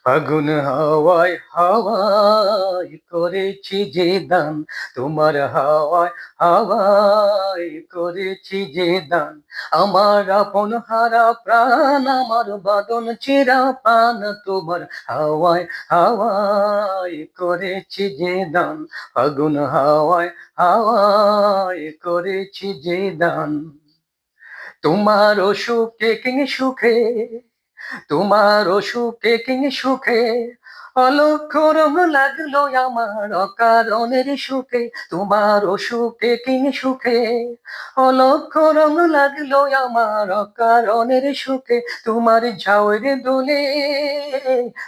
ফাগুন হাওয়ায় হাওয়ায় করেছি যে দান, তোমার হাওয়ায় হাওয়ায় করেছি যে দান। আমার আপন হারা প্রাণ, আমার বাদন চিরা পান, তোমার হাওয়ায় হাওয়ায় করেছি যে দান। ফাগুন হাওয়ায় হাওয়ায় করেছি যে দান। তোমার সুখে কিং সুখে, তোমার সুখে কিং সুখে, অলক্ষ রং লাগলো আমার অকারণের সুখে। তোমার সুখে কিং সুখে, অলক্ষ রং লাগলো আমার অকারণের সুখে। তোমার ঝাউরে দোলে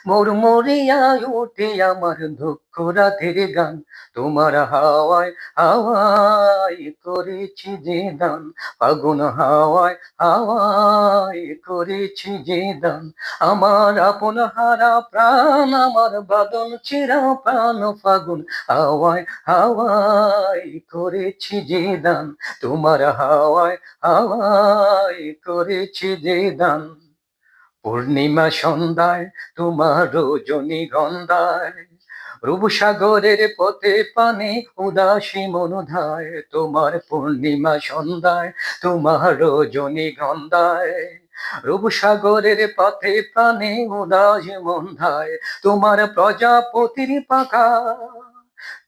মোর মরিয়া ওঠে আমার দুঃখ রাতের গান। তোমার হাওয়ায় হাওয়ায় করেছি যে দান, ফাগুন হাওয়ায় হাওয়ায় করেছি যে দান। আমার আপন হারা প্রাণ, আমার বাদন চিরা প্রাণ, ফাগুন হাওয়ায় হাওয়ায় করেছি যে দান। তোমার হাওয়ায় হাওয়ায় করেছি যে দান। পূর্ণিমা সন্ধ্যায় তোমার রজনীগন্ধায়, রূপসাগরের পথে পানে উদাসী মনোধায়। তোমার পূর্ণিমা সন্ধ্যায় তোমার রজনীগন্ধায়, রূপসাগরের পথে পানে উদাসী মন্ধায়। তোমার প্রজাপতির পাখা,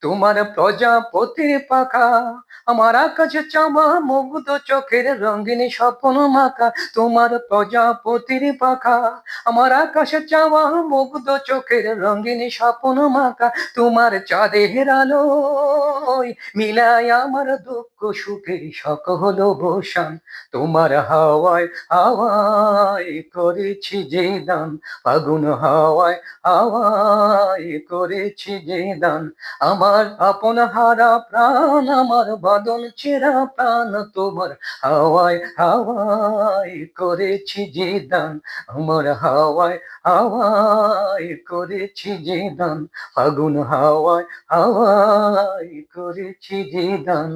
তোমার প্রজাপতির পাখা, আমার আকাশে চাওয়া মুগ্ধ চোখের রঙিন স্বপ্ন মাখা। তোমার প্রজাপতির পাখা, আমার আকাশে চাওয়া মুগ্ধ চোখের রঙিন স্বপ্ন মাখা। তোমার চাঁদের আলোয় মিলায় আমার দুঃখ সুখের সকল বসান। তোমার হাওয়ায় হাওয়ায় করেছি যে দান, ফাগুন হাওয়ায় হাওয়ায় করেছি যে দান। আমার আপন হারা প্রাণ, আমার বাদন চেরা প্রাণ, তোমার হাওয়ায় হাওয়ায় করেছি যে দান। আমার হাওয়ায় হাওয়ায় করেছি যে দান, ফাগুন হাওয়ায় হাওয়ায় করেছি যে দান।